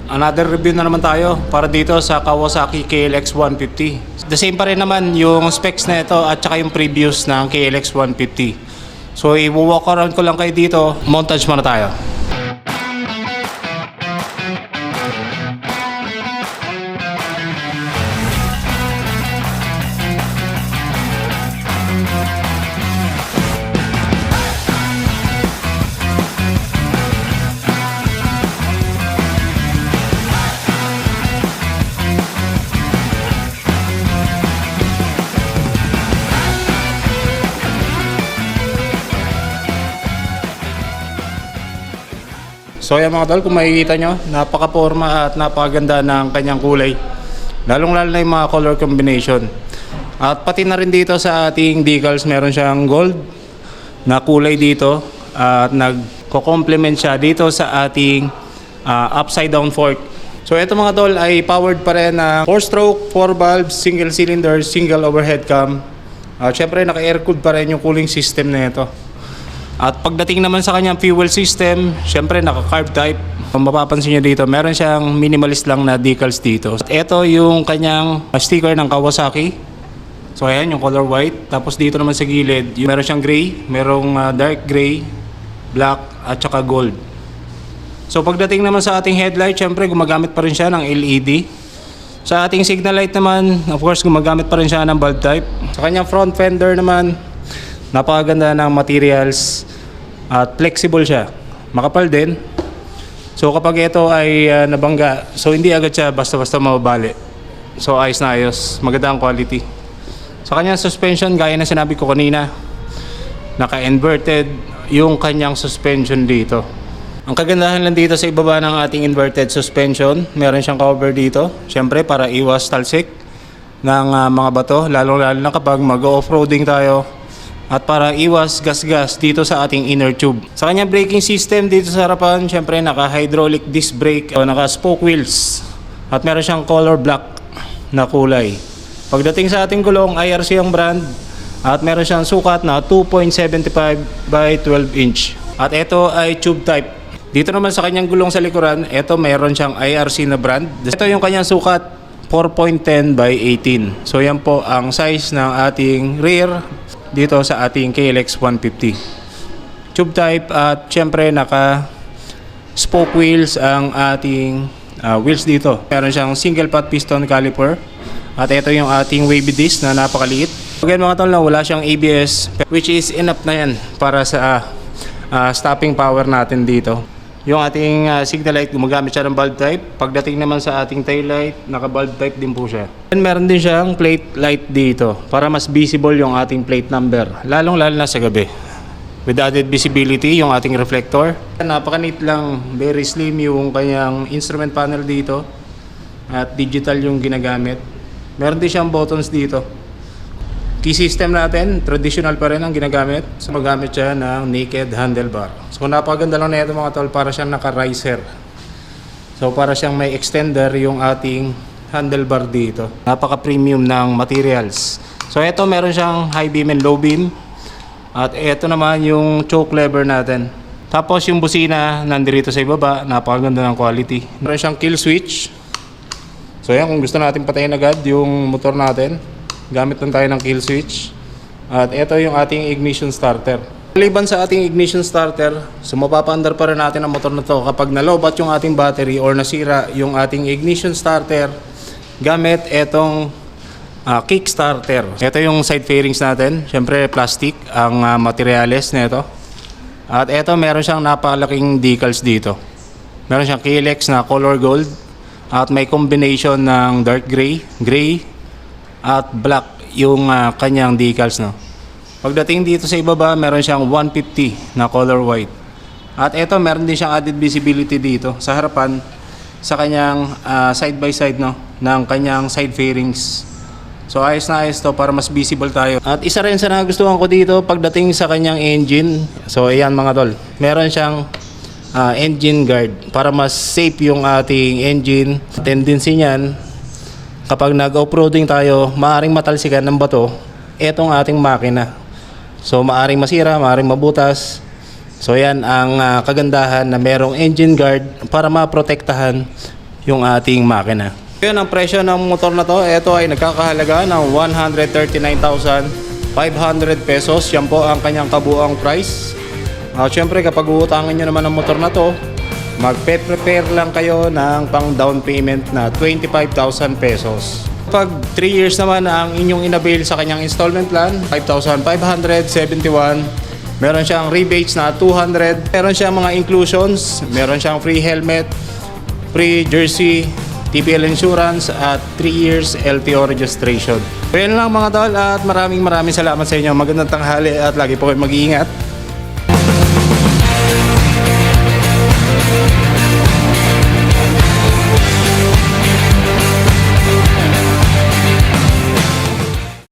Another review na naman tayo para dito sa Kawasaki KLX 150. The same pa rin naman yung specs na ito at saka yung previews ng KLX 150. So i-walk around ko lang kayo dito. Montage muna tayo. So yan mga tol, kung makikita nyo, napaka-forma at napakaganda ng kanyang kulay. Lalong-lalo na yung mga color combination. At pati na rin dito sa ating decals, meron siyang gold na kulay dito. At nagko-complement siya dito sa ating upside down fork. So ito mga tol ay powered pa rin na 4-stroke, 4 valves, single cylinder, single overhead cam. At syempre naka-air-cooled pa rin yung cooling system na ito. At pagdating naman sa kanyang fuel system, syempre naka-carb type. Kung mapapansin nyo dito, meron siyang minimalist lang na decals dito. At ito yung kanyang sticker ng Kawasaki. So ayan, yung color white. Tapos dito naman sa gilid, meron siyang gray, merong dark gray, black, at saka gold. So pagdating naman sa ating headlight, syempre gumagamit pa rin siya ng LED. Sa ating signal light naman, of course gumagamit pa rin siya ng bulb type. Sa kanyang front fender naman, napakaganda ng materials at flexible siya. Makapal din. So kapag ito ay nabangga, so hindi agad siya basta-basta mababali. So ayos na ayos. Maganda ang quality. Sa kanyang suspension, gaya na sinabi ko kanina, naka-inverted yung kanyang suspension dito. Ang kagandahan lang dito sa ibaba ng ating inverted suspension, meron siyang cover dito. Siyempre para iwas talsik ng mga bato, lalo-lalo na kapag mag-off-roading tayo. At para iwas gas-gas dito sa ating inner tube. Sa kanyang braking system dito sa harapan, syempre naka-hydraulic disc brake o naka-spoke wheels. At meron siyang color black na kulay. Pagdating sa ating gulong, IRC ang brand. At meron siyang sukat na 2.75 by 12 inch. At ito ay tube type. Dito naman sa kanyang gulong sa likuran, ito meron siyang IRC na brand. Ito yung kanyang sukat 4.10 by 18. So yan po ang size ng ating rear dito sa ating KLX 150. Tube type at syempre naka spoke wheels ang ating wheels dito. Meron siyang single pot piston caliper at ito yung ating wavy disc na napakaliit. Again mga tol, wala siyang ABS, which is enough na yan para sa stopping power natin dito. Yung ating signal light, gumagamit siya ng bulb type. Pagdating naman sa ating tail light, naka bulb type din po siya. And meron din siyang plate light dito para mas visible yung ating plate number, lalong-lalo na sa gabi. With added visibility yung ating reflector. Napaka-neat lang, very slim yung kanyang instrument panel dito. At digital yung ginagamit. Meron din siyang buttons dito. Key system natin, traditional pa rin ang ginagamit. So magamit siya ng naked handlebar. So napakaganda lang na ito mga tol, para siyang naka-riser. So para siyang may extender yung ating handlebar dito. Napaka-premium ng materials. So ito meron siyang high beam and low beam. At ito naman yung choke lever natin. Tapos yung busina nandito sa ibaba, napakaganda ng quality. Meron siyang kill switch. So yan, kung gusto natin patayin agad yung motor natin, gamit lang tayo ng kill switch. At ito yung ating ignition starter. Maliban sa ating ignition starter, so mapapaandar pa rin natin ang motor na to kapag nalobat yung ating battery or nasira yung ating ignition starter gamit etong kick starter. Ito yung side fairings natin. Siyempre plastic ang materials nito. At ito meron siyang napakalaking decals dito. Meron siyang KLX na color gold at may combination ng dark gray, gray at black yung kanyang decals, no. Pagdating dito sa ibaba, meron siyang 150 na color white. At ito meron din siyang added visibility dito sa harapan sa kanyang side by side, no, ng kanyang side fairings. So ayos na ayos to para mas visible tayo. At isa rin sa nagustuhan ko dito pagdating sa kanyang engine. So ayan mga tol, meron siyang engine guard para mas safe yung ating engine. Tendency niyan, kapag nag-off-roading tayo, maaaring matalsikan ng bato etong ating makina. So maaaring masira, maaaring mabutas. So yan ang kagandahan na merong engine guard para maprotektahan yung ating makina. Yun ang presyo ng motor na to. Ito ay nagkakahalaga ng 139,500 pesos. Yan po ang kanyang kabuang price. Siyempre kapag uutangin nyo naman ang motor na to, magpe-prepare lang kayo ng pang down payment na 25,000 pesos. Pag 3 years naman ang inyong inavail sa kanyang installment plan, 5,571. Meron siyang rebates na 200. Meron siyang mga inclusions. Meron siyang free helmet, free jersey, TPL insurance at 3 years LTO registration. So yan lang mga tol at maraming salamat sa inyo. Magandang tanghali at lagi po kayo mag-iingat.